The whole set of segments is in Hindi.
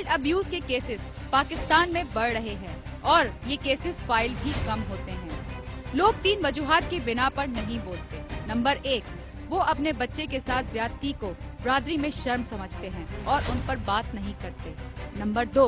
चाइल्ड अब्यूज के केसेस पाकिस्तान में बढ़ रहे हैं और ये केसेस फाइल भी कम होते हैं। लोग 3 वजूहात की बिना पर नहीं बोलते। नंबर 1, वो अपने बच्चे के साथ ज्यादती को बरादरी में शर्म समझते हैं और उन पर बात नहीं करते। नंबर 2,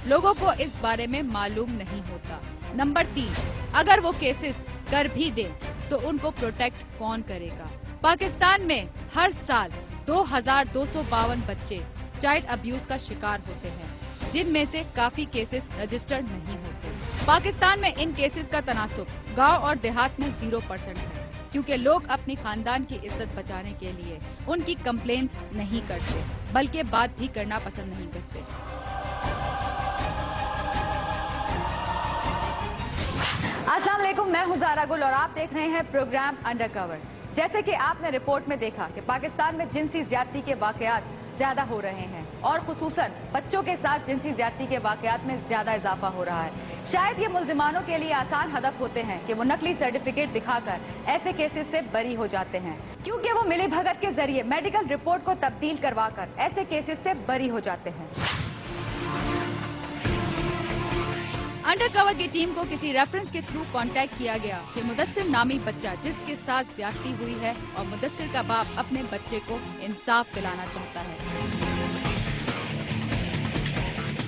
लोगों को इस बारे में मालूम नहीं होता। नंबर 3, अगर वो केसेस कर भी दे तो उनको प्रोटेक्ट कौन करेगा। पाकिस्तान में हर साल 2252 बच्चे चाइल्ड अब्यूज का शिकार होते हैं, जिनमें से काफी केसेस रजिस्टर्ड नहीं होते। पाकिस्तान में इन केसेस का तनासुब गांव और देहात में 0% है, क्योंकि लोग अपनी खानदान की इज्जत बचाने के लिए उनकी कंप्लेंट्स नहीं करते, बल्कि बात भी करना पसंद नहीं करते। अस्सलाम वालेकुम, मैं हूं ज़ारा गुल और आप देख रहे हैं प्रोग्राम अंडरकवर। जैसे कि आपने रिपोर्ट में देखा कि पाकिस्तान में जिनसी ज्यादती के वाकयात ज्यादा हो रहे हैं और खुसूसन बच्चों के साथ जिनसी ज्यादती के वाकयात में ज्यादा इजाफा हो रहा है। शायद ये मुल्जिमानों के लिए आसान हदफ होते हैं कि वो नकली सर्टिफिकेट दिखाकर ऐसे केसेस से बरी हो जाते हैं, क्योंकि वो मिली भगत के जरिए मेडिकल रिपोर्ट को तब्दील करवाकर ऐसे केसेस से बरी हो जाते हैं। अंडरकवर की टीम को किसी रेफरेंस के थ्रू कांटेक्ट किया गया कि मुदस्सिर नामी बच्चा जिसके साथ ज्यादती हुई है और मुदस्सिर का बाप अपने बच्चे को इंसाफ दिलाना चाहता है।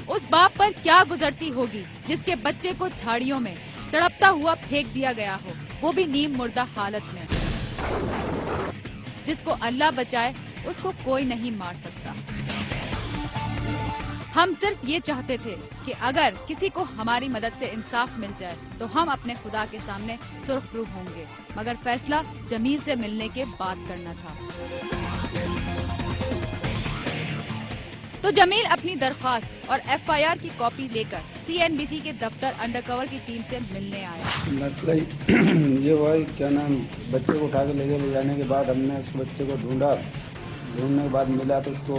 उस बाप पर क्या गुजरती होगी जिसके बच्चे को झाड़ियों में तड़पता हुआ फेंक दिया गया हो, वो भी नीम मुर्दा हालत में। जिसको अल्लाह बचाए उसको कोई नहीं मार सकता। हम सिर्फ ये चाहते थे कि अगर किसी को हमारी मदद से इंसाफ मिल जाए तो हम अपने खुदा के सामने सुरखरू होंगे, मगर फैसला जमील से मिलने के बाद करना था। तो जमील अपनी दरख्वास्त और एफआईआर की कॉपी लेकर सीएनबीसी के दफ्तर अंडरकवर की टीम से मिलने आया। मसला ये हुआ, क्या नाम, बच्चे को उठा के ले जाने के बाद हमने उस बच्चे को ढूंढने के बाद मिला तो उसको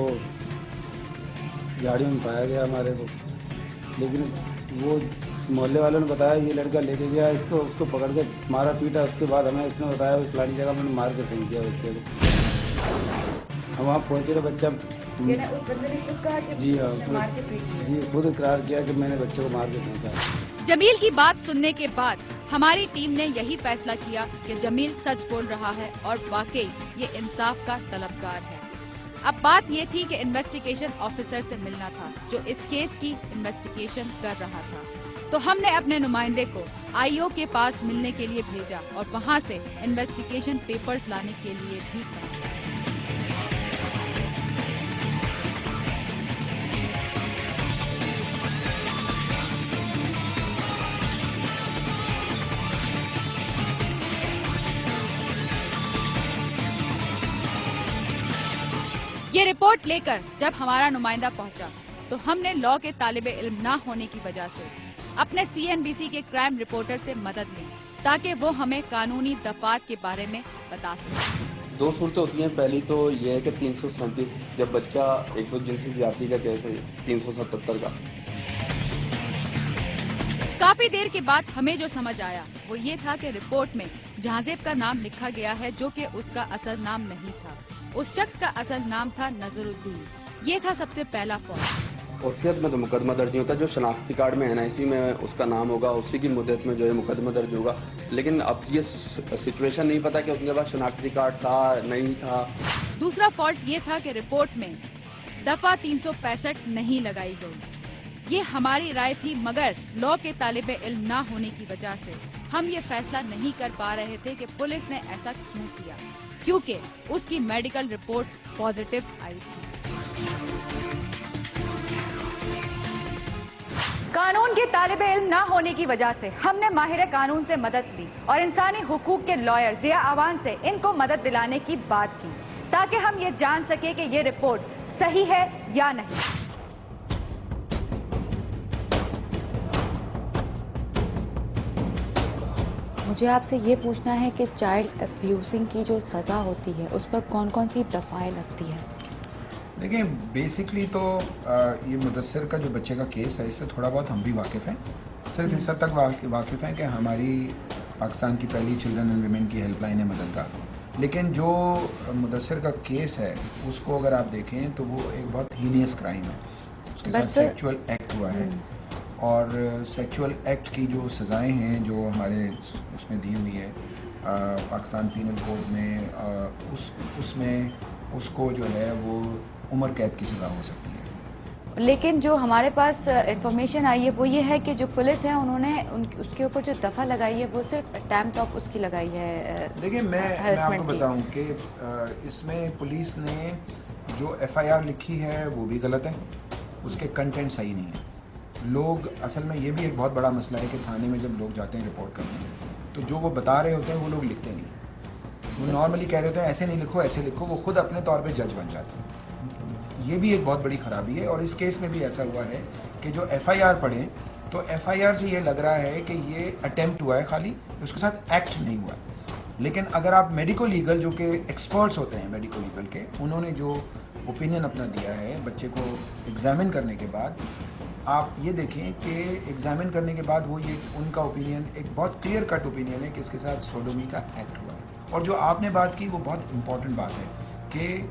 झाड़ियों में पाया गया हमारे को। लेकिन वो मोहल्ले वालों ने बताया ये लड़का लेके गया इसको, उसको पकड़ के मारा पीटा। उसके बाद हमें इसने बताया उस फलानी जगह मैंने मार के फेंक दिया बच्चे को। हम वहाँ पहुँचे तो बच्चा जी हाँ जी खुद इकरार किया कि मैंने बच्चे को मार के फेंका। जमील की बात सुनने के बाद हमारी टीम ने यही फैसला किया कि जमील सच बोल रहा है और वाकई ये इंसाफ का तलबगार है। अब बात ये थी कि इन्वेस्टिगेशन ऑफिसर से मिलना था जो इस केस की इन्वेस्टिगेशन कर रहा था। तो हमने अपने नुमाइंदे को आईओ के पास मिलने के लिए भेजा और वहाँ से इन्वेस्टिगेशन पेपर्स लाने के लिए भी कहा। ये रिपोर्ट लेकर जब हमारा नुमाइंदा पहुंचा तो हमने लॉ के तालिबे इल्म ना होने की वजह से अपने सीएनबीसी के क्राइम रिपोर्टर से मदद ली ताकि वो हमें कानूनी दफात के बारे में बता सके। 2 सूरतें होती हैं। पहली तो ये है कि 337 जब बच्चा एक तो जिनसी ज्यादती का केस है 377 का। काफी देर के बाद हमें जो समझ आया वो ये था कि रिपोर्ट में जहाजेब का नाम लिखा गया है जो कि उसका असल नाम नहीं था। उस शख्स का असल नाम था नजरुद्दीन। ये था सबसे पहला फॉल्ट। औफियत में तो मुकदमा दर्ज नहीं होता, जो शनाख्ती कार्ड में एनआईसी में उसका नाम होगा उसी की मुद्दत में जो है मुकदमा दर्ज होगा। लेकिन अब ये सिचुएशन नहीं पता कि उनके पास शनाख्ती कार्ड था नहीं था। दूसरा फॉल्ट ये था कि रिपोर्ट में दफा 365 नहीं लगाई गई। ये हमारी राय थी, मगर लॉ के तालिबे इल्म ना होने की वजह से हम ये फैसला नहीं कर पा रहे थे कि पुलिस ने ऐसा क्यों किया, क्योंकि उसकी मेडिकल रिपोर्ट पॉजिटिव आई थी। कानून के तालिबे इल्म ना होने की वजह से हमने माहिर कानून से मदद ली और इंसानी हुकूक के लॉयर जिया अवान से इनको मदद दिलाने की बात की ताकि हम ये जान सके कि ये रिपोर्ट सही है या नहीं। मुझे आपसे ये पूछना है कि चाइल्ड अब्यूजिंग की जो सज़ा होती है उस पर कौन कौन सी दफ़ाएं लगती है? देखिए, बेसिकली तो ये मुदस्सिर का जो बच्चे का केस है इससे थोड़ा बहुत हम भी वाकिफ़ हैं। सिर्फ इस हद तक वाकिफ़ हैं कि हमारी पाकिस्तान की पहली चिल्ड्रन एंड वीमेन की हेल्पलाइन है मददगार। लेकिन जो मुदस्सिर का केस है उसको अगर आप देखें तो वो एक बहुत हीनियस क्राइम है। उसके साथ सेक्सुअल एक्ट हुआ है। और सेक्सुअल एक्ट की जो सज़ाएं हैं जो हमारे उसमें दी हुई है पाकिस्तान पीनल कोड में, उसमें उसको जो है वो उम्र कैद की सज़ा हो सकती है। लेकिन जो हमारे पास इंफॉर्मेशन आई है वो ये है कि जो पुलिस है उन्होंने उसके ऊपर जो दफ़ा लगाई है वो सिर्फ अटैम्प्ट ऑफ उसकी लगाई है। देखिए मैं आपको बताऊं कि इसमें पुलिस ने जो एफआईआर लिखी है वो भी गलत है, उसके कंटेंट सही नहीं है। लोग असल में ये भी एक बहुत बड़ा मसला है कि थाने में जब लोग जाते हैं रिपोर्ट करने तो जो वो बता रहे होते हैं वो लोग लिखते नहीं। वो नॉर्मली कह रहे होते हैं ऐसे नहीं लिखो ऐसे लिखो, वो खुद अपने तौर पे जज बन जाते हैं। ये भी एक बहुत बड़ी ख़राबी है। और इस केस में भी ऐसा हुआ है कि जो एफआईआर पढ़ें तो एफआईआर से ये लग रहा है कि ये अटेम्प्ट हुआ है खाली, उसके साथ एक्ट नहीं हुआ। लेकिन अगर आप मेडिको लीगल जो कि एक्सपर्ट्स होते हैं मेडिको लीगल के, उन्होंने जो ओपिनियन अपना दिया है बच्चे को एग्जामिन करने के बाद, आप ये देखें कि एग्जामिन करने के बाद वो ये उनका ओपिनियन एक बहुत क्लियर कट ओपिनियन है कि इसके साथ सोडोमी का एक्ट हुआ है। और जो आपने बात की वो बहुत इम्पॉर्टेंट बात है कि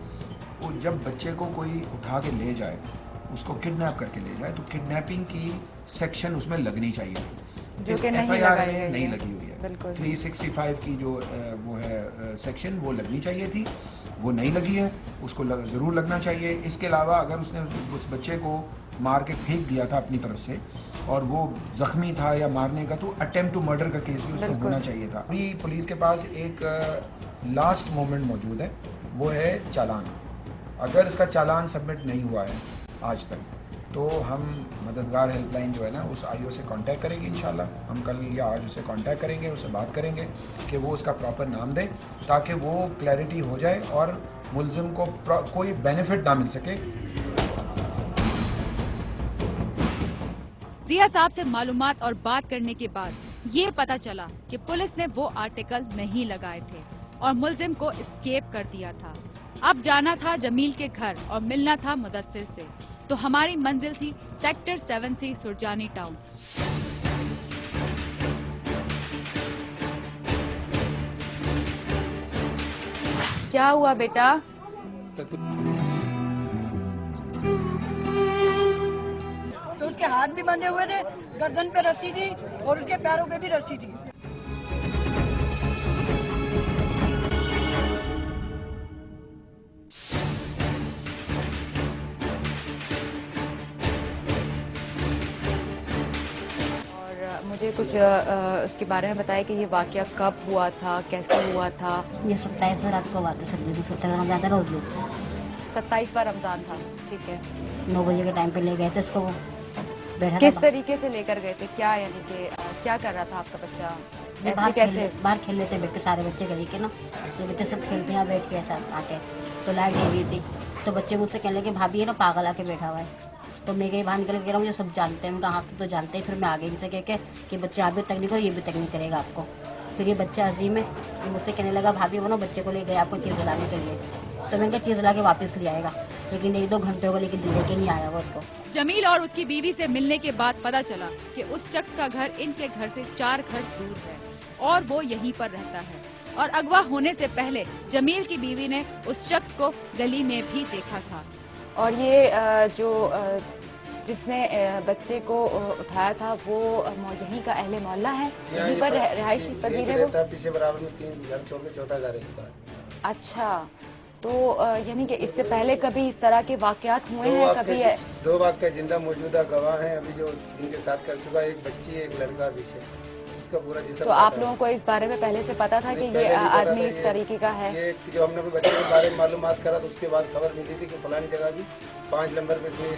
वो जब बच्चे को कोई उठा के ले जाए, उसको किडनैप करके ले जाए, तो किडनैपिंग की सेक्शन उसमें लगनी चाहिए, जो कि नहीं लगी हुई है। बिल्कुल 365 की जो वो है सेक्शन वो लगनी चाहिए थी, वो नहीं लगी है, उसको ज़रूर लगना चाहिए। इसके अलावा अगर उसने उस बच्चे को मार के फेंक दिया था अपनी तरफ से और वो ज़ख्मी था या मारने का, तो अटेम्प्ट टू मर्डर का केस भी उसको होना चाहिए था। अभी पुलिस के पास एक लास्ट मोमेंट मौजूद है, वो है चालान। अगर इसका चालान सबमिट नहीं हुआ है आज तक तो हम मददगार हेल्पलाइन जो है ना उस आईओ से कांटेक्ट करेंगे इंशाल्लाह। हम कल या आज उसे कांटेक्ट करेंगे, उससे बात करेंगे कि वो उसका प्रॉपर नाम दे ताकि वो क्लैरिटी हो जाए और मुलजिम को कोई बेनिफिट ना मिल सके। जिया साहब से मालूमात और बात करने के बाद ये पता चला कि पुलिस ने वो आर्टिकल नहीं लगाए थे और मुलजिम को एस्केप कर दिया था। अब जाना था जमील के घर और मिलना था मुदस्सिर से, तो हमारी मंजिल थी सेक्टर 7C सुरजानी टाउन। क्या हुआ बेटा? तो उसके हाथ भी बंधे हुए थे, गर्दन पे रस्सी थी और उसके पैरों पे भी रस्सी थी। मुझे कुछ उसके बारे में बताया कि ये वाकया कब हुआ था, कैसे हुआ था? ये 27 रात को बात है सर, 17 रमजान था रोज लोग 27वां रमजान था, ठीक है। 9 बजे के टाइम पे ले गए थे इसको, बैठा किस था तरीके से लेकर गए थे? क्या यानी कि क्या कर रहा था आपका बच्चा? ऐसे कैसे? बाहर खेल लेते बैठ के सारे बच्चे गली के ना, ये बच्चे सब खेलते हैं बैठ के ऐसा आके, तो लाइट नहीं हुई थी तो बच्चे मुझसे कहने लगे भाभी है ना पागल आके बैठा हुआ है। तो मैं कहीं बाहर निकल के कह रहा हूँ मुझे सब जानते हैं, उनका हाँ तो जानते हैं। फिर मैं आगे इनसे कह के कि बच्चे आप भी तक नहीं करो, ये भी तक नहीं करेगा आपको। फिर ये बच्चा अजीम है, ये मुझसे कहने लगा भाभी वो ना बच्चे को ले गए आपको चीज़ लाने के लिए। तो मैंने कहा चीज़ ला के वापस ले आएगा, लेकिन 1-2 घंटे हो गए लेकिन लेके नहीं आया वो उसको। जमील और उसकी बीवी से मिलने के बाद पता चला कि उस शख्स का घर इनके घर से 4 घर दूर है और वो यहीं पर रहता है। और अगवा होने से पहले जमील की बीवी ने उस शख्स को गली में भी देखा था। और ये जो जिसने बच्चे को उठाया था वो यहीं का अहले मोहल्ला है, यहीं पर रिहायशी पजीर है वो। पीछे बराबर में 3 घर छोड़ के चौथा घर है इसका। अच्छा, तो यानी कि इससे पहले कभी इस तरह के वाकयात हुए हैं? कभी 2 वाकया जिंदा मौजूदा गवाह हैं अभी जो जिनके साथ कर चुका है, एक बच्ची है एक लड़का पीछे, उसका पूरा जिस्म। तो आप लोगों को इस बारे में पहले से पता था कि ये आदमी इस तरीके का है? ये जो हमने अपने बच्चे के बारे में मालूमात करा तो उसके बाद खबर मिली थी कि फलानी जगह भी 5 नंबर पे इसने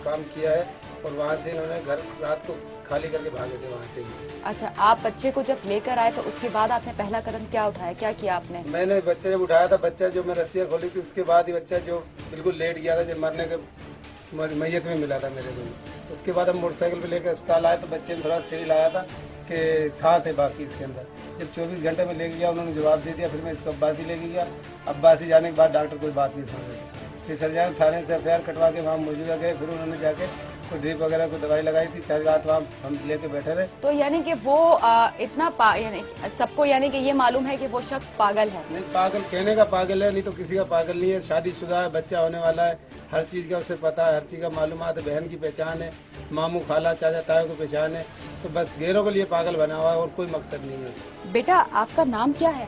काम किया है और वहाँ से इन्होंने घर रात को खाली करके भागे थे वहाँ से भी। अच्छा, आप बच्चे को जब लेकर आए तो उसके बाद आपने पहला कदम क्या उठाया, क्या किया आपने? मैंने बच्चा जब उठाया था, बच्चा जो मैं रस्सियाँ खोली थी उसके बाद ही बच्चा जो बिल्कुल लेट गया था, जब मरने के मैयत में मिला था मेरे को। उसके बाद हम मोटरसाइकिल पे लेकर अस्पताल आए तो बच्चे ने थोड़ा सिर लाया था कि साथ है बाकी इसके अंदर। जब 24 घंटे में लेके गया उन्होंने जवाब दे दिया, फिर मैं इसको अब्बासी लेके गया। अब्बासी जाने के बाद डॉक्टर कोई बात नहीं समझ रहे, फिर सर्जन थाने से एफआईआर कटवा के वहाँ मौजूदा गए, फिर उन्होंने जाके कोई ड्रिप वगैरह को दवाई लगाई थी, सारी रात वहाँ हम लेके बैठे रहे। तो यानी कि वो इतना यानी सबको यानी कि ये मालूम है कि वो शख्स पागल है? नहीं, पागल कहने का पागल है, नहीं तो किसी का पागल नहीं है। शादीशुदा है, बच्चा होने वाला है, हर चीज़ का उसे पता है, हर चीज़ का मालूमात है, बहन की पहचान है, मामू खाला चाचा तायों की पहचान है। तो बस गैरों के लिए पागल बना हुआ है और कोई मकसद नहीं है उसे। बेटा आपका नाम क्या है?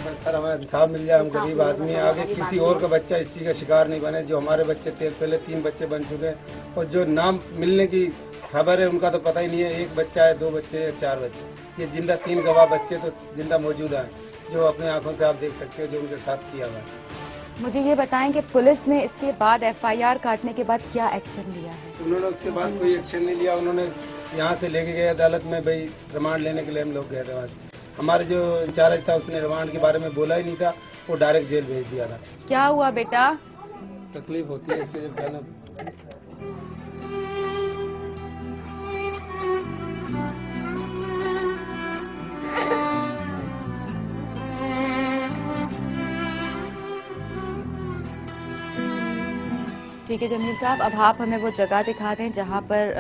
बस सर हमें इंसाफ मिल जाए, हम गरीब आदमी हैं, आगे किसी और का बच्चा इस चीज़ का शिकार नहीं बने। जो हमारे बच्चे पहले 3 बच्चे बन चुके हैं और जो नाम मिलने की खबर है उनका तो पता ही नहीं है। 1 बच्चा है, 2 बच्चे या 4 बच्चे, ये जिंदा 3 गवाह बच्चे तो जिंदा मौजूद हैं, जो अपने आंखों से आप देख सकते हो जो उनके साथ किया हुआ है। मुझे ये बताएं कि पुलिस ने इसके बाद FIR काटने के बाद क्या एक्शन लिया है? उन्होंने उसके बाद कोई एक्शन नहीं लिया। उन्होंने यहाँ से लेके गए अदालत में, भाई रिमांड लेने के लिए हम लोग गए थे वहाँ से। हमारे जो इंचार्ज था उसने रिमांड के बारे में बोला ही नहीं था, वो डायरेक्ट जेल भेज दिया था। क्या हुआ बेटा? तकलीफ होती है इसके जब कहना। ठीक है जमील साहब, अब आप हमें वो जगह दिखा दें जहाँ पर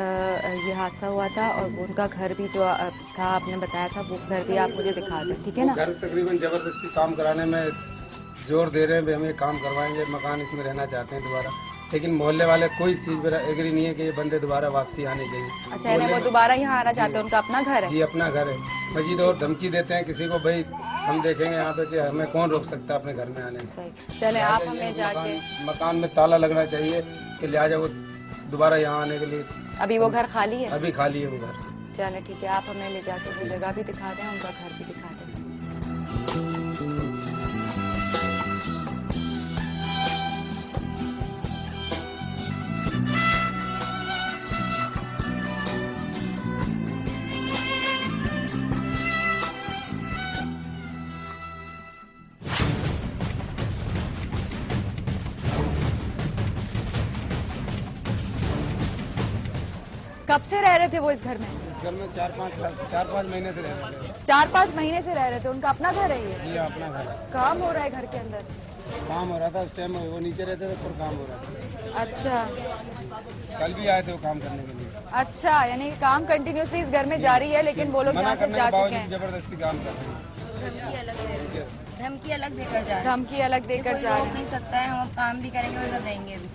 ये हादसा हुआ था और उनका घर भी जो था आपने बताया था, वो घर भी आप मुझे दिखा दें, ठीक है ना? घर तकरीबन जबरदस्ती काम कराने में जोर दे रहे हैं, हम ये काम करवाएंगे, मकान इसमें रहना चाहते हैं दोबारा, लेकिन मोहल्ले वाले कोई चीज पर एग्री नहीं है कि ये बंदे दोबारा वापसी आने चाहिए। अच्छा, यानी वो दोबारा यहाँ आना चाहते हैं, उनका अपना घर है? जी अपना घर है। मजीद और धमकी देते हैं किसी को, भाई हम देखेंगे यहाँ पे कि हमें कौन रोक सकता है अपने घर में आने से। सही, चले आप हमें जाके मकान में ताला लगना चाहिए कि लिहाजा वो दोबारा यहाँ आने के लिए। अभी वो घर खाली है? अभी खाली है वो घर। चले ठीक है, आप हमें ले जाके वो जगह भी दिखा दें, उनका घर भी दिखा दें। कब से रह रहे थे वो इस घर में? घर में 4-5 महीने से रह रहे थे। 4-5 महीने से रह रहे थे। उनका अपना घर है ये? जी अपना घर है। काम हो रहा है घर के अंदर? काम हो रहा था उस टाइम, वो नीचे रहते थे पर काम हो रहा था। अच्छा, कल भी आए थे वो काम करने के लिए। अच्छा, यानी काम कंटिन्यूसली इस घर में जारी है, लेकिन वो लोग यहाँ से जा चुके हैं। जबरदस्ती काम कर रहे हैं। धमकी अलग देकर जा रहे हैं। धमकी अलग देकर जा रहे रोक हैं। नहीं सकता है, हम काम भी करेंगे और इधर रहेंगे भी।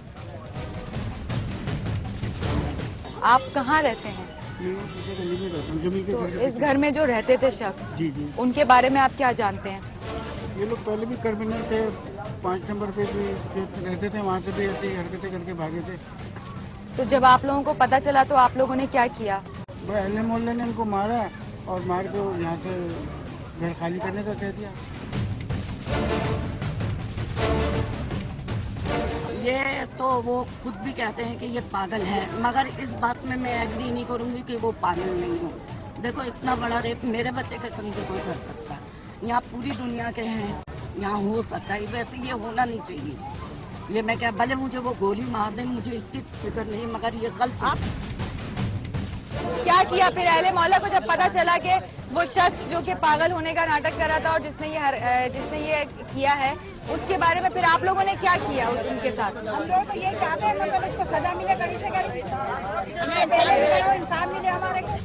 आप कहाँ रहते हैं? तो इस घर में जो रहते थे शख्स, जी जी, उनके बारे में आप क्या जानते हैं? ये लोग पहले भी क्रिमिनल थे, 5 नंबर पे भी रहते थे, वहाँ से भी ऐसी हरकतें करके भागे थे। तो जब आप लोगों को पता चला तो आप लोगों ने क्या किया? अहले मोहल्ले ने इनको मारा और मार के यहाँ से घर खाली करने का कह दिया। ये तो वो खुद भी कहते हैं कि ये पागल है, मगर इस बात में मैं एग्री नहीं करूंगी कि वो पागल नहीं हो। देखो इतना बड़ा रेप मेरे बच्चे के समझे कोई कर सकता है, यहाँ पूरी दुनिया के हैं, यहाँ हो सकता है, वैसे ये होना नहीं चाहिए। ये मैं क्या, भले मुझे वो गोली मार दे, मुझे इसकी फिक्र नहीं, मगर ये गलत। आप क्या किया फिर अहले मोहल्ला को जब पता चला कि वो शख्स जो कि पागल होने का नाटक कर रहा था और जिसने ये किया है, उसके बारे में फिर आप लोगों ने क्या किया उनके साथ? हम लोग तो यही चाहते हैं, मतलब उसको सजा मिले कड़ी से कड़ी, पहले इंसाफ मिले हमारे को।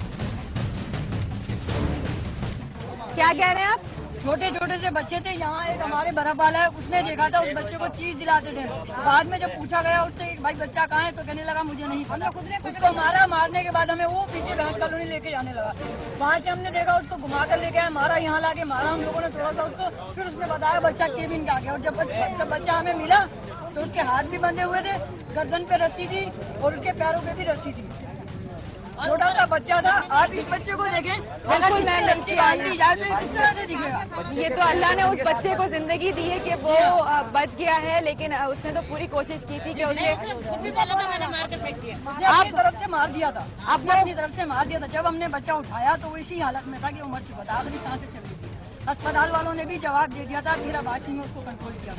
क्या कह रहे हैं आप? छोटे छोटे से बच्चे थे, यहाँ एक हमारे बर्फ वाला है, उसने देखा था, उस बच्चे को चीज दिलाते थे। बाद में जब पूछा गया उससे भाई बच्चा कहाँ है, तो कहने लगा मुझे नहीं पता। उसको मारा, मारने के बाद हमें वो पीछे भैंस कॉलोनी लेके जाने लगा। वहाँ से हमने देखा उसको घुमा कर लेके आया, मारा, यहाँ लाके मारा हम लोगों ने थोड़ा सा उसको। फिर उसने बताया बच्चा केबिन का गया, और जब बच्चा हमें मिला तो उसके हाथ भी बंधे हुए थे, गर्दन पे रस्सी थी और उसके पैरों पे भी रस्सी थी। छोटा सा बच्चा था। आप इस बच्चे को देखें, बिल्कुल मैं रस्सी बांध दी जाए तो किस तरह से दिखेगा। ये तो अल्लाह ने उस बच्चे को जिंदगी दी है कि वो बच गया है, लेकिन उसने तो पूरी कोशिश की थी कि उसे अपनी तरफ से मार दिया था। आपने अपनी तरफ से मार दिया था। जब हमने बच्चा उठाया तो वो इसी हालत में था कि वो मर चुका था, आखिरी सांसें चल रही थी। अस्पताल वालों ने भी जवाब दे दिया था, फिर आबासी में उसको कंट्रोल किया था।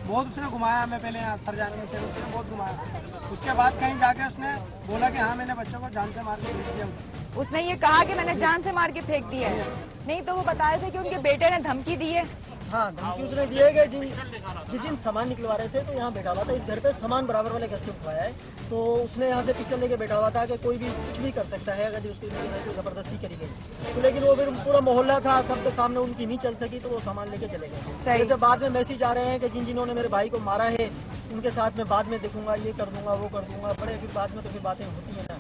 बहुत उसने घुमाया हमें, पहले यहाँ सरजानी से उसने बहुत घुमाया। उसके बाद कहीं जाके उसने बोला कि हाँ मैंने बच्चों को जान से मार के फेंक दिया। उसने ये कहा कि मैंने जान से मार के फेंक दिया है? नहीं तो वो बता रहे थे कि उनके बेटे ने धमकी दी है। हाँ, धमकी उसने दी है कि जिस दिन सामान निकलवा रहे थे तो यहाँ बैठा हुआ था, इस घर पे सामान बराबर वाले घर से उठवाया है, तो उसने यहाँ से पिस्टल लेके बैठा हुआ था कि कोई भी कुछ भी कर सकता है अगर उसको जबरदस्ती करी गई तो। लेकिन वो फिर पूरा मोहल्ला था, सबके सामने उनकी नहीं चल सकी तो वो सामान लेके चले गए। जैसे बाद में मैसेज आ रहे हैं कि जिन्होंने मेरे भाई को मारा है उनके साथ में बाद में देखूंगा, ये कर दूंगा, वो कर दूंगा, बड़े फिर बाद में तो फिर बातें होती है ना।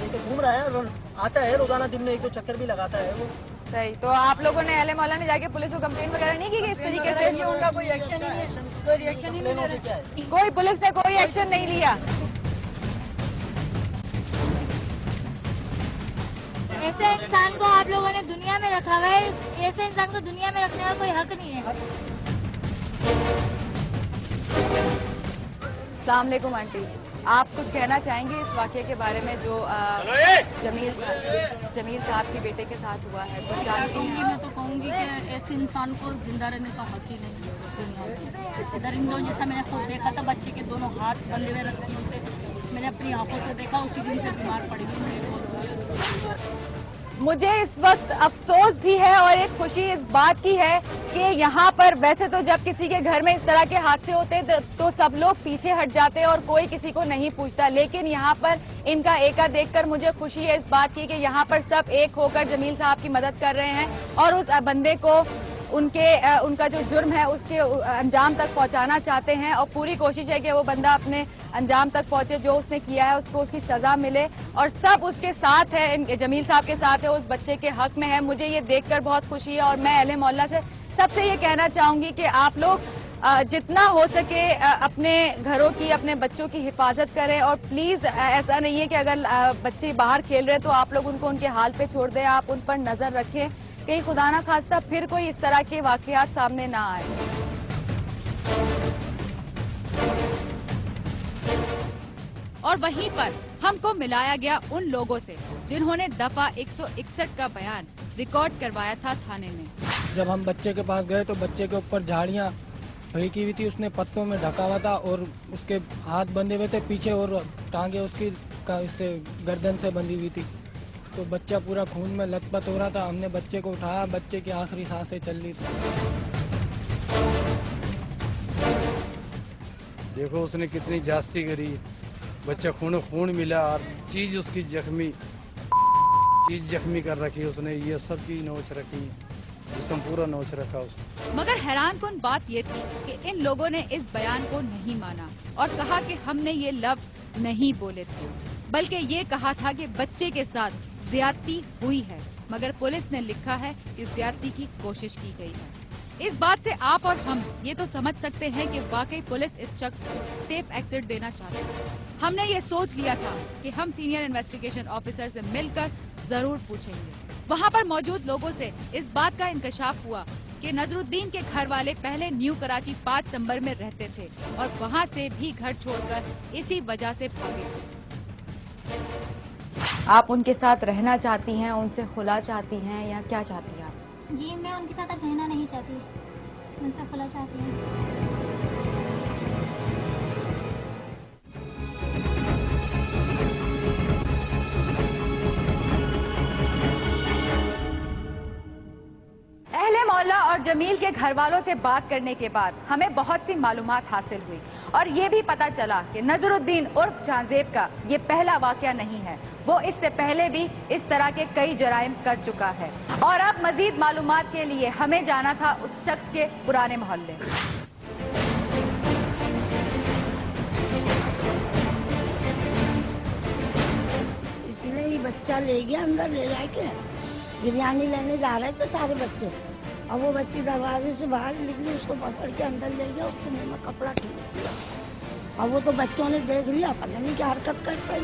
लेके घूम रहा है, आता है रोजाना, दिन में 1-2 चक्कर भी लगाता है वो। सही। तो आप लोगों ने अहले मोहल्ला ने जाके पुलिस को कंप्लेंट वगैरह नहीं की कि इस तरीके से? उनका कोई एक्शन ही नहीं है, कोई रिएक्शन ही नहीं ले रहे। कोई पुलिस ने कोई एक्शन नहीं लिया। ऐसे इंसान को आप लोगों ने दुनिया में रखा हुआ है, ऐसे इंसान को दुनिया में रखने का कोई हक नहीं है। अस्सलाम वालेकुम आंटी, आप कुछ कहना चाहेंगे इस वाक़े के बारे में जो जमील साहब के बेटे के साथ हुआ है? तो मैं तो कहूँगी कि ऐसे इंसान को जिंदा रहने का हक ही नहीं। दरिंदों जैसा मैंने खुद देखा था, बच्चे के दोनों हाथ बंधे हुए रस्सियों से, मैंने अपनी आंखों से देखा, उसी दिन से बीमार पड़ी हुई। मुझे इस वक्त अफसोस भी है और एक खुशी इस बात की है कि यहाँ पर वैसे तो जब किसी के घर में इस तरह के हादसे होते हैं तो सब लोग पीछे हट जाते हैं और कोई किसी को नहीं पूछता, लेकिन यहाँ पर इनका एका देखकर मुझे खुशी है इस बात की कि यहाँ पर सब एक होकर जमील साहब की मदद कर रहे हैं और उस बंदे को उनका जो जुर्म है उसके अंजाम तक पहुंचाना चाहते हैं और पूरी कोशिश है कि वो बंदा अपने अंजाम तक पहुंचे, जो उसने किया है उसको उसकी सजा मिले और सब उसके साथ है, जमील साहब के साथ है, उस बच्चे के हक में है। मुझे ये देखकर बहुत खुशी है और मैं अहले मोहल्ला से सबसे ये कहना चाहूंगी कि आप लोग जितना हो सके अपने घरों की, अपने बच्चों की हिफाजत करें और प्लीज ऐसा नहीं है कि अगर बच्चे बाहर खेल रहे हैं तो आप लोग उनको उनके हाल पे छोड़ दें, आप उन पर नजर रखें कहीं खुदा ना खास्ता फिर कोई इस तरह के वाकयात सामने ना आए। और वहीं पर हमको मिलाया गया उन लोगों से जिन्होंने दफा 161 का बयान रिकॉर्ड करवाया था थाने में। जब हम बच्चे के पास गए तो बच्चे के ऊपर झाड़ियाँ फेंकी हुई थी, उसने पत्तों में ढका हुआ था और उसके हाथ बंधे हुए थे पीछे और टांगे उसकी इससे गर्दन से बंधी हुई थी, तो बच्चा पूरा खून में लथपथ हो रहा था। हमने बच्चे को उठाया, बच्चे की आखिरी सांसें चल रही थी। देखो उसने कितनी जास्ती करी, बच्चा खून मिला और चीज उसकी जख्मी कर रखी उसने, ये सब की नोच रखी, जिसम पूरा नोच रखा उसने। मगर हैरानकुन बात ये थी कि इन लोगों ने इस बयान को नहीं माना और कहा कि हमने ये लफ्ज नहीं बोले थे, बल्कि ये कहा था कि बच्चे के साथ ज्यादती हुई है, मगर पुलिस ने लिखा है कि ज्यादती की कोशिश की गई है। इस बात से आप और हम ये तो समझ सकते हैं कि वाकई पुलिस इस शख्स को सेफ एग्जिट देना चाहती है। हमने ये सोच लिया था कि हम सीनियर इन्वेस्टिगेशन ऑफिसर से मिलकर जरूर पूछेंगे। वहाँ पर मौजूद लोगों से इस बात का इंकशाफ हुआ कि नजरुद्दीन के घर वाले पहले न्यू कराची 5 नंबर में रहते थे और वहाँ से भी घर छोड़कर इसी वजह से भागे थे। आप उनके साथ रहना चाहती हैं, उनसे खुला चाहती हैं या क्या चाहती हैं आप? जी मैं उनके साथ अब रहना नहीं चाहती, उनसे खुला चाहती हूँ। अहले मोहल्ला और जमील के घर वालों से बात करने के बाद हमें बहुत सी मालूमात हासिल हुई और ये भी पता चला कि नजरुद्दीन उर्फ जांजेब का ये पहला वाकया नहीं है, वो इससे पहले भी इस तरह के कई जराइम कर चुका है। और अब मजीद मालूमात के लिए हमें जाना था उस शख्स के पुराने मोहल्ले। इसलिए ये बच्चा ले गया अंदर, ले जाके बिरयानी लेने जा रहे थे सारे बच्चे, और वो बच्ची दरवाजे से बाहर निकली, उसको पकड़ के अंदर ले गया, उसके मुंह में कपड़ा खींच दिया और वो तो बच्चों ने देख लिया, पता नहीं क्या हरकत कर पाई।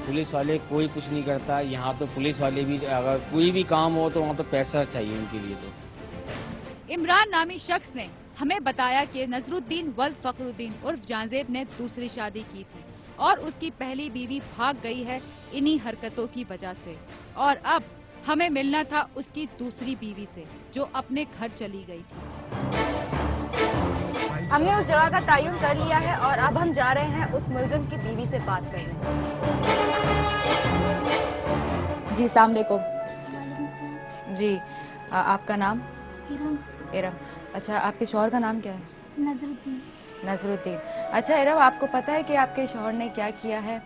पुलिस वाले कोई कुछ नहीं करता यहाँ, तो पुलिस वाले भी अगर कोई भी काम हो तो वहाँ तो पैसा चाहिए उनके लिए। तो इमरान नामी शख्स ने हमें बताया कि नजरुद्दीन वल्द फखरुद्दीन उर्फ जांजेब ने दूसरी शादी की थी और उसकी पहली बीवी भाग गई है इन्हीं हरकतों की वजह से, और अब हमें मिलना था उसकी दूसरी बीवी से जो अपने घर चली गई थी। हमने उस जगह का तयन कर लिया है और अब हम जा रहे हैं उस मुल्जिम की बीवी से बात करने। जी अस्सलाम वालेकुम। जी आपका नाम? इरम। इरम। अच्छा, आपके शौहर का नाम क्या है? नजरुद्दीन। नजरुद्दीन। अच्छा इरम, आपको पता है कि आपके शौहर ने क्या किया है?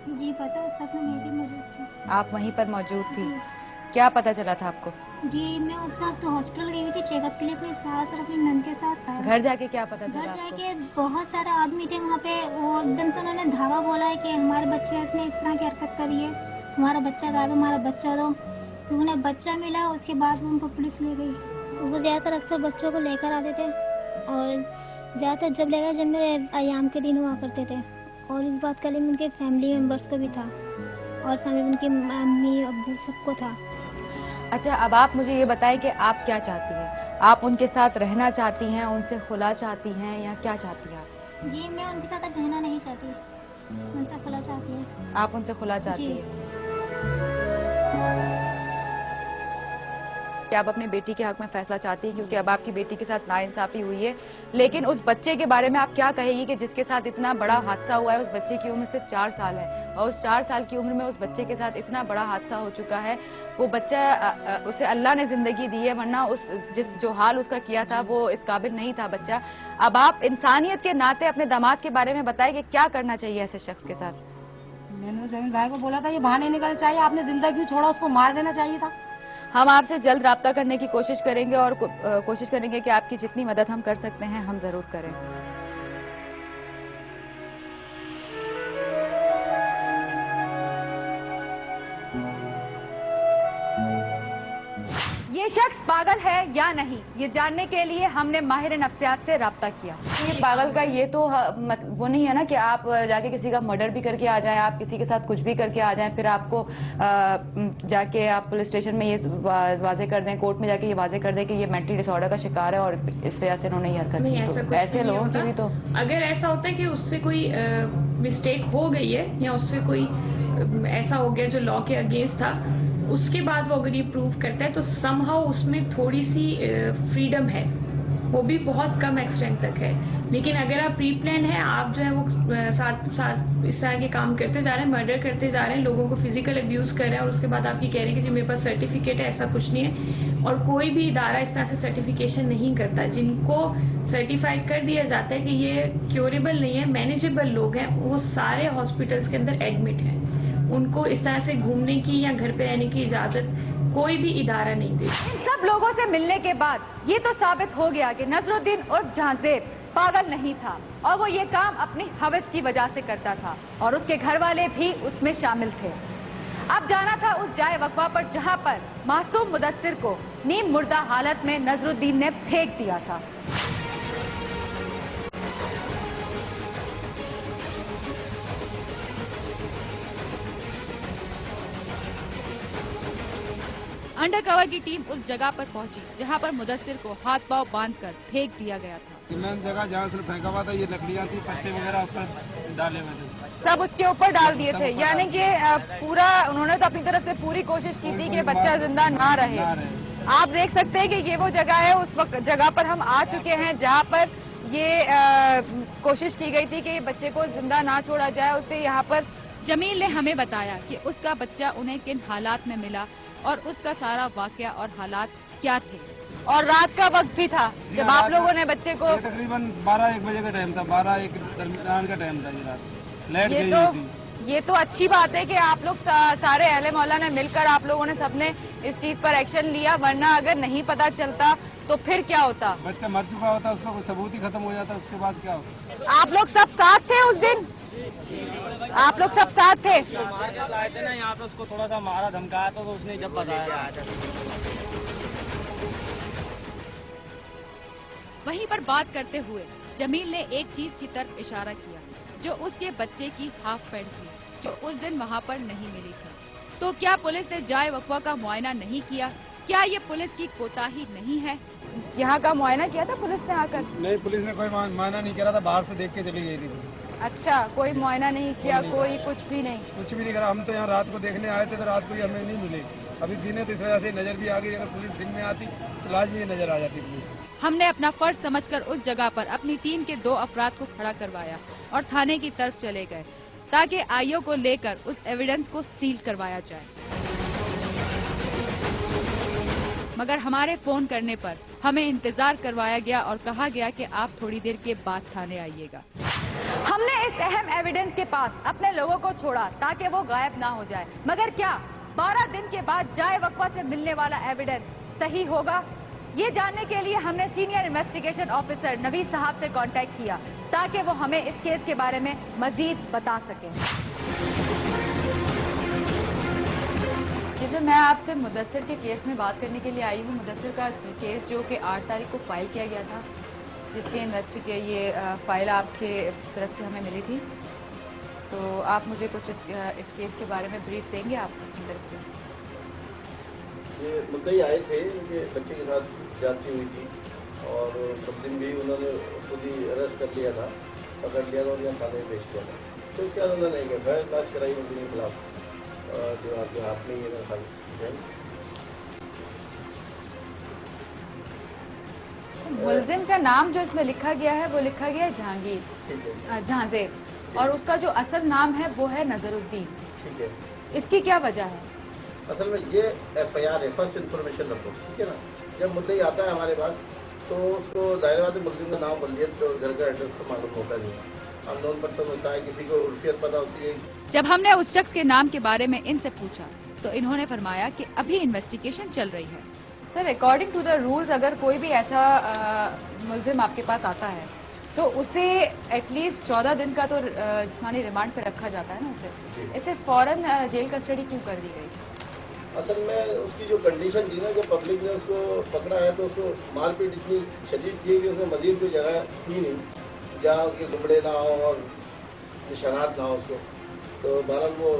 जी पता है, साथ में मैं भी मौजूद थी। आप वहीं पर मौजूद थी? क्या पता चला था आपको? जी मैं उस वक्त हॉस्पिटल गई हुई थी चेकअप के लिए अपनी सास और अपनी नंद के साथ। घर जाके क्या पता चला? घर जाके बहुत सारे आदमी थे वहाँ पे, वो एकदम से उन्होंने धावा बोला है कि हमारे बच्चे इसने इस तरह की हरकत करी है, हमारा बच्चा ला दो, हमारा बच्चा दो। तो उन्हें बच्चा मिला, उसके बाद वो उनको पुलिस ले गई। वो ज़्यादातर अक्सर बच्चों को लेकर आते थे और ज़्यादातर जब लेकर जब मेरे अयाम के दिन हुआ करते थे। और इस बात का लिए उनके फैमिली मेम्बर्स को भी था और फैमिली उनकी मम्मी अब्बू सबको था। अच्छा, अब आप मुझे ये बताएं कि आप क्या चाहती हैं? आप उनके साथ रहना चाहती हैं, उनसे खुला चाहती हैं या क्या चाहती हैं आप? जी मैं उनके साथ अब रहना नहीं चाहती, उनसे खुला चाहती हूँ। आप उनसे खुला चाहती हैं? कि आप अपनी बेटी के हक में फैसला चाहती हैं क्योंकि अब आपकी बेटी के साथ नाइंसाफी हुई है, लेकिन उस बच्चे के बारे में आप क्या कहेगी कि जिसके साथ इतना बड़ा हादसा हुआ है? उस बच्चे की उम्र सिर्फ 4 साल है और उस 4 साल की उम्र में उस बच्चे के साथ इतना बड़ा हादसा हो चुका है। वो बच्चा, उसे अल्लाह ने जिंदगी दी है, वरना उस जो हाल उसका किया था वो इस काबिल नहीं था बच्चा। अब आप इंसानियत के नाते अपने दामाद के बारे में बताएं कि क्या करना चाहिए ऐसे शख्स के साथ? मैंने जमीन भाई को बोला था ये बाहर नहीं निकलना चाहिए, आपने जिंदा क्यों छोड़ा, उसको मार देना चाहिए था। हम आपसे जल्द राब्ता करने की कोशिश करेंगे और कोशिश करेंगे कि आपकी जितनी मदद हम कर सकते हैं हम जरूर करें। ये शख्स पागल है या नहीं, ये जानने के लिए हमने माहिर नफ्सियात से राब्ता किया। ये पागल का ये तो वो नहीं है ना कि आप जाके किसी का मर्डर भी करके आ जाएं, आप किसी के साथ कुछ भी करके आ जाएं, फिर आपको जाके आप पुलिस स्टेशन में ये वाजे कर दें, कोर्ट में जाके ये वाजे कर दें कि ये मेंटल डिसऑर्डर का शिकार है और इस वजह से उन्होंने ये हरकत की। तो ऐसे लोगों की भी तो, अगर ऐसा होता है कि उससे कोई मिस्टेक हो गई है या उससे कोई ऐसा हो गया जो लॉ के अगेंस्ट था, उसके बाद वो अगर ये प्रूव करता है तो समहाउ उसमें थोड़ी सी फ्रीडम है, वो भी बहुत कम एक्सटेंट तक है। लेकिन अगर आप प्री प्लान है, आप जो है वो साथ साथ इस तरह के काम करते जा रहे हैं, मर्डर करते जा रहे हैं, लोगों को फिजिकल अब्यूज़ कर रहे हैं और उसके बाद आप ये कह रहे हैं कि जी मेरे पास सर्टिफिकेट है, ऐसा कुछ नहीं है। और कोई भी इदारा इस तरह से सर्टिफिकेशन नहीं करता। जिनको सर्टिफाइड कर दिया जाता है कि ये क्योरेबल नहीं है, मैनेजेबल लोग हैं, वो सारे हॉस्पिटल्स के अंदर एडमिट हैं। उनको इस तरह से घूमने की या घर पे रहने की इजाजत कोई भी इदारा नहीं देता। इन सब लोगों से मिलने के बाद ये तो साबित हो गया कि नजरुद्दीन उर्फ जहांजेब पागल नहीं था और वो ये काम अपनी हवस की वजह से करता था और उसके घर वाले भी उसमें शामिल थे। अब जाना था उस जाए वक्फा पर जहां पर मासूम मुदस्सिर को नीम मुर्दा हालत में नजरुद्दीन ने फेंक दिया था। अंडरकवर की टीम उस जगह पर पहुंची जहां पर मुदस्सिर को हाथ पांव बांधकर फेंक दिया गया था। मेन जगह जहाँ से फेंका हुआ था, ये लकड़ियाँ थी, पत्ते वगैरह ऊपर डाले हुए थे, सब उसके ऊपर डाल दिए थे। यानी कि पूरा उन्होंने तो अपनी तरफ से पूरी कोशिश की थी कि बच्चा जिंदा ना रहे। आप देख सकते हैं कि ये वो जगह है, उस वक्त जगह पर हम आ चुके हैं जहाँ पर ये कोशिश की गई थी कि बच्चे को जिंदा ना छोड़ा जाए। उसे यहाँ पर जमील ने हमें बताया कि उसका बच्चा उन्हें किन हालात में मिला और उसका सारा वाकया और हालात क्या थे। और रात का वक्त भी था जब आप लोगों ने बच्चे को, तकरीबन 12-1 बजे का टाइम था, 12-1 दरमियान का टाइम था। ये रात लाइट गई हुई थी। ये तो अच्छी बात है कि आप लोग सारे अहले मौला ने मिलकर आप लोगों ने सबने इस चीज पर एक्शन लिया, वरना अगर नहीं पता चलता तो फिर क्या होता? बच्चा मर चुका होता, उसका कोई सबूत ही खत्म हो जाता, उसके बाद क्या होता? आप लोग सब साथ थे उस दिन? आप लोग सब साथ थे? आए थे ना यहाँ पे, उसको थोड़ा सा मारा धमकाया तो उसने जब बताया। वहीं पर बात करते हुए जमील ने एक चीज की तरफ इशारा किया जो उसके बच्चे की हाफ पैंट थी जो उस दिन वहाँ पर नहीं मिली थी। तो क्या पुलिस ने जाए वक्फा का मुआयना नहीं किया? क्या ये पुलिस की कोताही नहीं है? यहाँ का मुआयना किया था पुलिस ने आकर? नहीं, पुलिस ने कोई मुआयना नहीं करा था, बाहर से देख के चली गई थी। अच्छा, कोई मुआयना नहीं किया, कोई कुछ भी नहीं? कुछ भी नहीं करा। हम तो यहाँ रात को देखने आए थे तो रात को ही हमें नहीं मिले। अभी दिन है तो इस वजह से नजर भी आ गई। अगर पुलिस दिन में आती तो लाजमी नजर आ जाती पुलिस। हमने अपना फर्ज समझकर उस जगह पर अपनी टीम के 2 अफराद को खड़ा करवाया और थाने की तरफ चले गए ताकि आईओ को लेकर उस एविडेंस को सील करवाया जाए। मगर हमारे फोन करने पर हमें इंतजार करवाया गया और कहा गया कि आप थोड़ी देर के बाद थाने आइएगा। हमने इस अहम एविडेंस के पास अपने लोगों को छोड़ा ताकि वो गायब ना हो जाए, मगर क्या 12 दिन के बाद जाए वक्फा से मिलने वाला एविडेंस सही होगा? ये जानने के लिए हमने सीनियर इन्वेस्टिगेशन ऑफिसर नवीद साहब से कांटेक्ट किया ताकि वो हमें इस केस के बारे में मजीद बता सकें। जी सर, मैं आपसे मुदस्सिर के केस में बात करने के लिए आई हूँ। मुदस्सिर का केस जो कि 8 तारीख को फाइल किया गया था, जिसके ये फाइल आपके तरफ से हमें मिली थी, तो आप मुझे कुछ इस केस के बारे में ब्रीफ देंगे आपकी तरफ से? ये मुद्दई आए थे, ये बच्चे के साथ ज्यादती हुई थी और मुस्लिम भी उन्होंने खुद ही अरेस्ट कर लिया था, पकड़ लिया था और यहाँ थाने में पेश किया था। तो इसके बाद उन्होंने एक एफआईआर दर्ज कराई मुस्लिम के खिलाफ, जो आपके हाथ में ये था। मुलजिम का नाम जो इसमें लिखा गया है वो लिखा गया है जहांगीर जहांजेब, और उसका जो असल नाम है वो है नजरुद्दीन। ठीक है, इसकी क्या वजह है? असल में ये एफआईआर है, फर्स्ट इन्फॉर्मेशन रिपोर्ट, ठीक है ना। जब मुद्दई आता है हमारे पास तो उसको दायरे बात मुस्लिम का नाम, वलियत और घर का एड्रेस तो मालूम होता नहीं, अननोन पर्सन होता है, किसी को उर्फियत पता होती है। जब हमने उस शख्स के नाम के बारे में इनसे पूछा तो इन्होंने फरमाया कि अभी इन्वेस्टिगेशन चल रही है। Sir, according to the rules अगर कोई भी ऐसा मुलजिम आपके पास आता है तो उसे एटलीस्ट 14 दिन का तो जिस्मानी रिमांड पे रखा जाता है ना उसे, इसे फौरन जेल कस्टडी क्यों कर दी गई? असल में उसकी जो कंडीशन थी ना, जो पब्लिक ने उसको पकड़ा है तो उसको मारपीट इतनी शदीद की कि उसमें मजीद कोई जगह थी नहीं जहाँ उसके गुमड़े ना हो और निशानात ना हो उसको। तो बहरहाल वो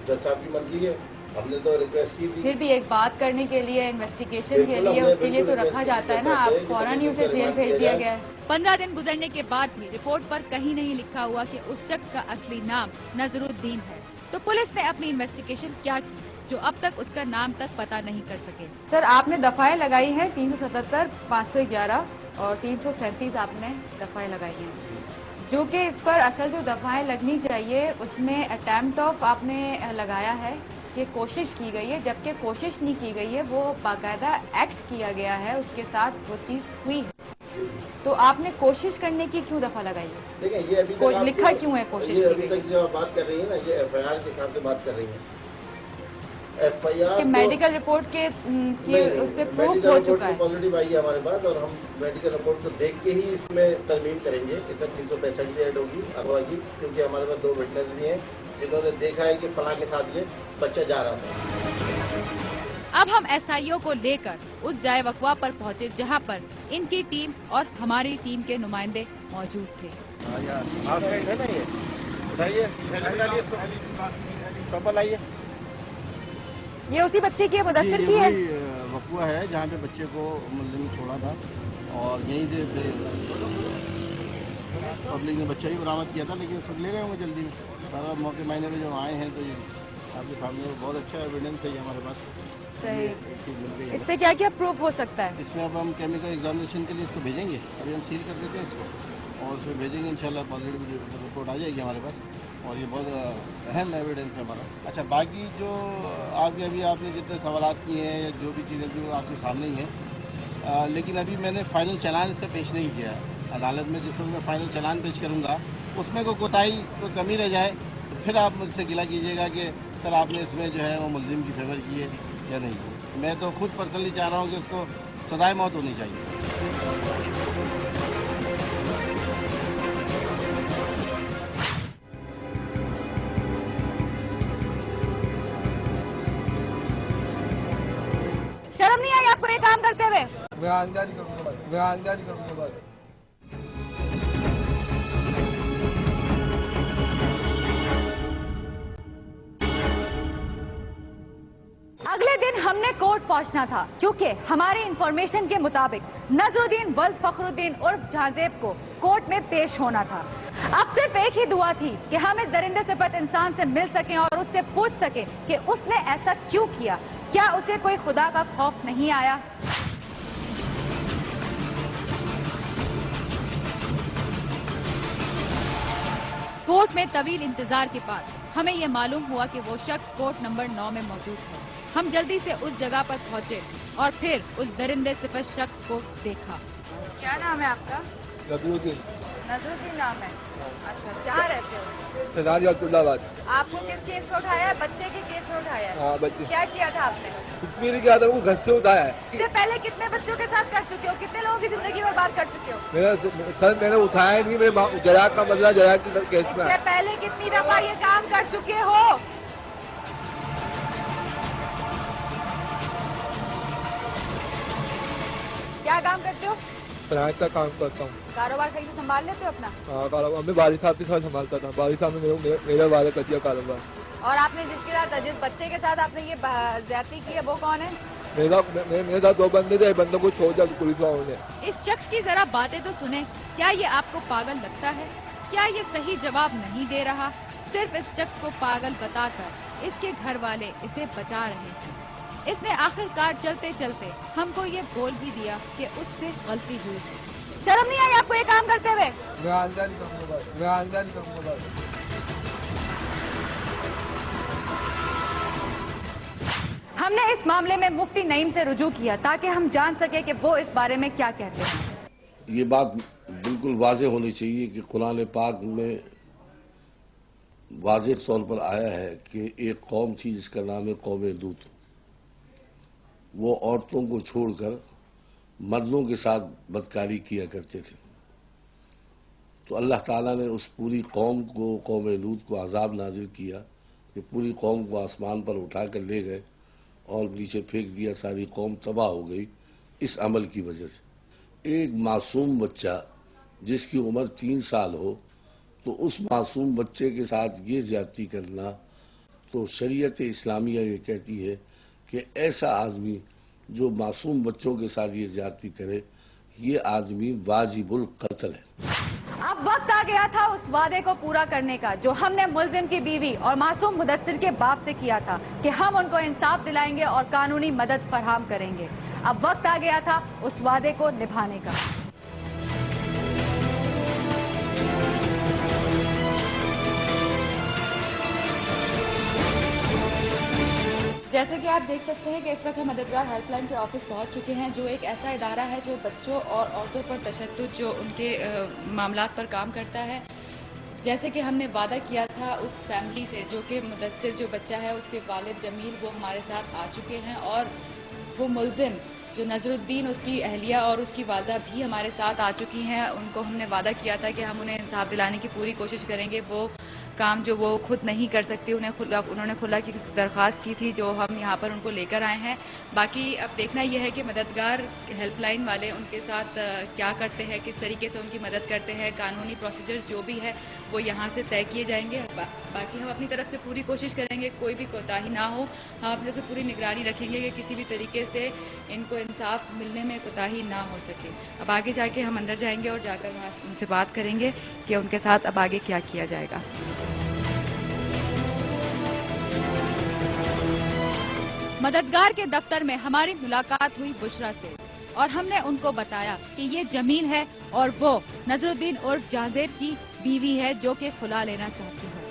जज साहब की मर्जी है, हमने तो रिक्वेस्ट की थी। फिर भी एक बात करने के लिए, इन्वेस्टिगेशन के लिए, उसके लिए तो रखा जाता है ना, आप फौरन ही उसे जेल भेज दिया गया है। 15 दिन गुजरने के बाद भी रिपोर्ट पर कहीं नहीं लिखा हुआ कि उस शख्स का असली नाम नजरुद्दीन है। तो पुलिस ने अपनी इन्वेस्टिगेशन क्या की जो अब तक उसका नाम तक पता नहीं कर सके? सर, आपने दफाएं लगाई हैं 377, 511 और 337 आपने दफाएं लगाई हैं, जो कि इस पर असल जो दफाएं लगनी चाहिए उसमें अटेम्प्ट ऑफ आपने लगाया है कि कोशिश की गई है, जबकि कोशिश नहीं की गई है, वो बाकायदा एक्ट किया गया है, उसके साथ वो चीज हुई है। तो आपने कोशिश करने की क्यों दफा लगाई है? देखिए, ये अभी तक लिखा क्यों है कोशिश ये की अभी गई? तक जो बात कर रही है ना, ये एफआईआर के हिसाब से बात कर रही है। एफआईआर कि मेडिकल रिपोर्ट के उससे प्रूफ हो चुका है, पॉजिटिव आई है हमारे पास, और हम मेडिकल रिपोर्ट को देख के ही इसमें तरमीम करेंगे। इसमें 365 भी ऐड होगी अगवा की, क्योंकि हमारे पास 2 विटनेस भी हैं जिन्होंने देखा है कि फलां के साथ ये बच्चा जा रहा था। अब हम एसआईओ को लेकर उस जाए वकवा पर पहुंचे जहां पर इनकी टीम और हमारी टीम के नुमाइंदे मौजूद थे। ये उसी बच्चे की है, मुदस्सिर की है? वकवा है जहाँ पे बच्चे को मुल्जिम छोड़ा था और यहीं से पब्लिक ने बच्चा ही बरामद किया था, लेकिन उसको ले गए होंगे जल्दी में। सारा मौके महीने में जो आए हैं तो ये आपके सामने बहुत अच्छा एविडेंस है हमारे पास। सही, मिल गई। इससे क्या क्या प्रूफ हो सकता है? इसमें अब हम केमिकल एग्जामिनेशन के लिए इसको भेजेंगे, अभी हम सील कर देते हैं इसको और उसमें भेजेंगे, इंशाल्लाह पॉजिटिव रिपोर्ट आ जाएगी हमारे पास, और ये बहुत अहम एविडेंस है हमारा। अच्छा, बाकी जो आगे अभी आपने जितने सवाल किए हैं या जो भी चीज़ें जो आपके सामने ही हैं, लेकिन अभी मैंने फाइनल चालान इसका पेश नहीं किया है अदालत में। जिस वक्त मैं फाइनल चालान पेश करूँगा उसमें कोई कोताही कोई कमी रह जाए तो फिर आप मुझसे गिला कीजिएगा कि सर आपने इसमें जो है वो मुल्जिम की फेवर की है या नहीं। मैं तो खुद पर्सनली चाह रहा हूँ कि उसको सजाए मौत होनी चाहिए। शर्म नहीं आई आपको ये काम करते हुए? अगले दिन हमने कोर्ट पहुंचना था क्योंकि हमारी इंफॉर्मेशन के मुताबिक नजरुद्दीन वल्द फखरुद्दीन उर्फ जहांजेब को कोर्ट में पेश होना था। अब सिर्फ एक ही दुआ थी कि हम इस दरिंदे सिफत इंसान से मिल सकें और उससे पूछ सकें कि उसने ऐसा क्यों किया, क्या उसे कोई खुदा का खौफ नहीं आया। कोर्ट में तवील इंतजार के बाद हमें यह मालूम हुआ कि वो शख्स कोर्ट नंबर 9 में मौजूद है। हम जल्दी से उस जगह पर पहुंचे और फिर उस दरिंदे सिफत शख्स को देखा। क्या नाम है आपका? नजरुद्दीन। नजरुद्दीन नाम है। अच्छा, कहाँ रहते हो? सरदारी अब्दुल्लाबाद। आपको किस केस में उठाया है? बच्चे के केस में उठाया है? हाँ, बच्चे। क्या किया था आपने? कुछ भी नहीं किया था, वो घर से उठाया है। इससे पहले कितने बच्चों के साथ कर चुके हो? कितने लोगों की जिंदगी बर्बाद कर चुके हो? मैंने उठाया नहीं, मेरे जराक का मसला जराक के केस में। इससे पहले कितनी दफा ये काम कर चुके हो? क्या काम करते हो? पढ़ाई का काम करता हूँ। कारोबार सही से संभाल लेते हो अपना? हाँ, कारोबार मैं बारिश साहब के साथ संभालता था। बारिश साहब ने मेरा वादा कर दिया कारोबार। और आपने जिसके साथ, जिस बच्चे के साथ आपने ये ज्यादती की है, वो कौन है? मेरे साथ 2 बंदे थे, एक बंदे को छोड़ दिया पुलिस वालों ने। इस शख्स की जरा बातें तो सुने। क्या ये आपको पागल लगता है? क्या ये सही जवाब नहीं दे रहा? सिर्फ इस शख्स को पागल बताकर इसके घर वाले इसे बचा रहे हैं। इसने आखिरकार चलते चलते हमको ये बोल भी दिया कि उससे गलती हुई है। शर्म नहीं आई आपको ये काम करते हुए? मैं आंदा नहीं करूँगा। हमने इस मामले में मुफ्ती नईम से रुजू किया ताकि हम जान सके कि वो इस बारे में क्या कहते हैं। ये बात बिल्कुल वाज़ेह होनी चाहिए कि कुरान पाक में वाज़ेह तौर पर आया है कि एक कौम थी जिसका नाम है कौम लूत। वो औरतों को छोड़कर मर्दों के साथ बदकारी किया करते थे। तो अल्लाह ताला ने उस पूरी कौम को, कौम लूत को अजाब नाजिल किया कि पूरी कौम को आसमान पर उठा कर ले गए और नीचे फेंक दिया। सारी कौम तबाह हो गई इस अमल की वजह से। एक मासूम बच्चा जिसकी उम्र 3 साल हो तो उस मासूम बच्चे के साथ ये ज्यादती करना, तो शरीयत इस्लामिया ये कहती है कि ऐसा आदमी जो मासूम बच्चों के साथ ये ज्यादती करे, ये आदमी वाजिबुल कत्ल है। अब वक्त आ गया था उस वादे को पूरा करने का जो हमने मुल्जिम की बीवी और मासूम मुदस्सिर के बाप से किया था कि हम उनको इंसाफ दिलाएंगे और कानूनी मदद फराहम करेंगे। अब वक्त आ गया था उस वादे को निभाने का। जैसे कि आप देख सकते हैं कि इस वक्त हम मददगार हेल्पलाइन के ऑफिस पहुंच चुके हैं, जो एक ऐसा इदारा है जो बच्चों और औरतों पर तशद्दुद जो उनके मामलात पर काम करता है। जैसे कि हमने वादा किया था उस फैमिली से, जो कि मुदस्सिर जो बच्चा है उसके वालिद जमील वो हमारे साथ आ चुके हैं, और वो मुल्जिम जो नजरुद्दीन उसकी अहलिया और उसकी वालदा भी हमारे साथ आ चुकी हैं। उनको हमने वादा किया था कि हम उन्हें इंसाफ दिलाने की पूरी कोशिश करेंगे। वो काम जो वो खुद नहीं कर सकती, उन्होंने खुला की दरख्वास्त की थी जो हम यहाँ पर उनको लेकर आए हैं। बाकी अब देखना यह है कि मददगार हेल्पलाइन वाले उनके साथ क्या करते हैं, किस तरीके से उनकी मदद करते हैं। कानूनी प्रोसीजर्स जो भी है वो यहाँ से तय किए जाएंगे। बाकी हम अपनी तरफ से पूरी कोशिश करेंगे कोई भी कोताही ना हो। हम अपने से पूरी निगरानी रखेंगे कि किसी भी तरीके से इनको इंसाफ मिलने में कोताही ना हो सके। अब आगे जाके हम अंदर जाएंगे और जाकर वहाँ उनसे बात करेंगे कि उनके साथ अब आगे क्या किया जाएगा। मददगार के दफ्तर में हमारी मुलाकात हुई बुशरा से और हमने उनको बताया कि ये जमील है और वो नजरुद्दीन उर्फ जाजेब की बीवी है जो कि खुला लेना चाहती है।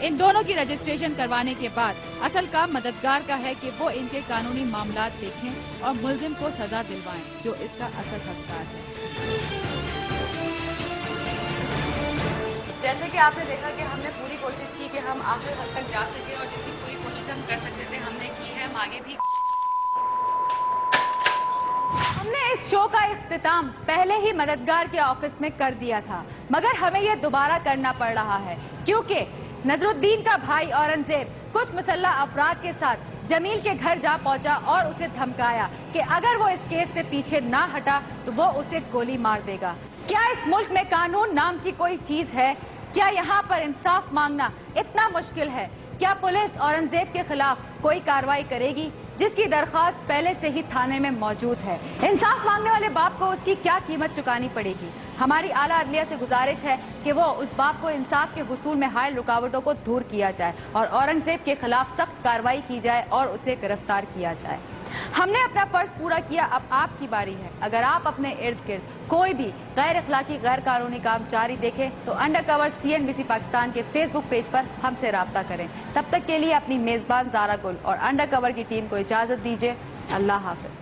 इन दोनों की रजिस्ट्रेशन करवाने के बाद असल काम मददगार का है कि वो इनके कानूनी मामलात देखें और मुल्जिम को सजा दिलवाएं जो इसका असल हकदार है। जैसे कि आपने देखा कि हमने पूरी कोशिश की कि हम आखिर हद तक जा सके और जितनी पूरी कोशिश हम कर सकते थे हमने की है। हम आगे भी हमने इस शो का इख्तिताम पहले ही मददगार के ऑफिस में कर दिया था, मगर हमें यह दोबारा करना पड़ रहा है क्योंकि नजरुद्दीन का भाई औरंगजेब कुछ मुसल्ला अफराद के साथ जमील के घर जा पहुंचा और उसे धमकाया कि अगर वो इस केस से पीछे ना हटा तो वो उसे गोली मार देगा। क्या इस मुल्क में कानून नाम की कोई चीज है? क्या यहाँ पर इंसाफ मांगना इतना मुश्किल है? क्या पुलिस औरंगजेब के खिलाफ कोई कार्रवाई करेगी जिसकी दरख्वास्त पहले से ही थाने में मौजूद है? इंसाफ मांगने वाले बाप को उसकी क्या कीमत चुकानी पड़ेगी? हमारी आला अदलिया से गुजारिश है कि वो उस बाप को इंसाफ के हुसूल में हायल रुकावटों को दूर किया जाए और औरंगजेब के खिलाफ सख्त कार्रवाई की जाए और उसे गिरफ्तार किया जाए। हमने अपना फर्ज पूरा किया, अब आपकी बारी है। अगर आप अपने इर्द गिर्द कोई भी गैर अखलाकी गैर कानूनी काम जारी देखें तो अंडरकवर CNBC पाकिस्तान के फेसबुक पेज पर हमसे राब्ता करें। तब तक के लिए अपनी मेजबान ज़ारा गुल और अंडरकवर की टीम को इजाजत दीजिए। अल्लाह हाफिज।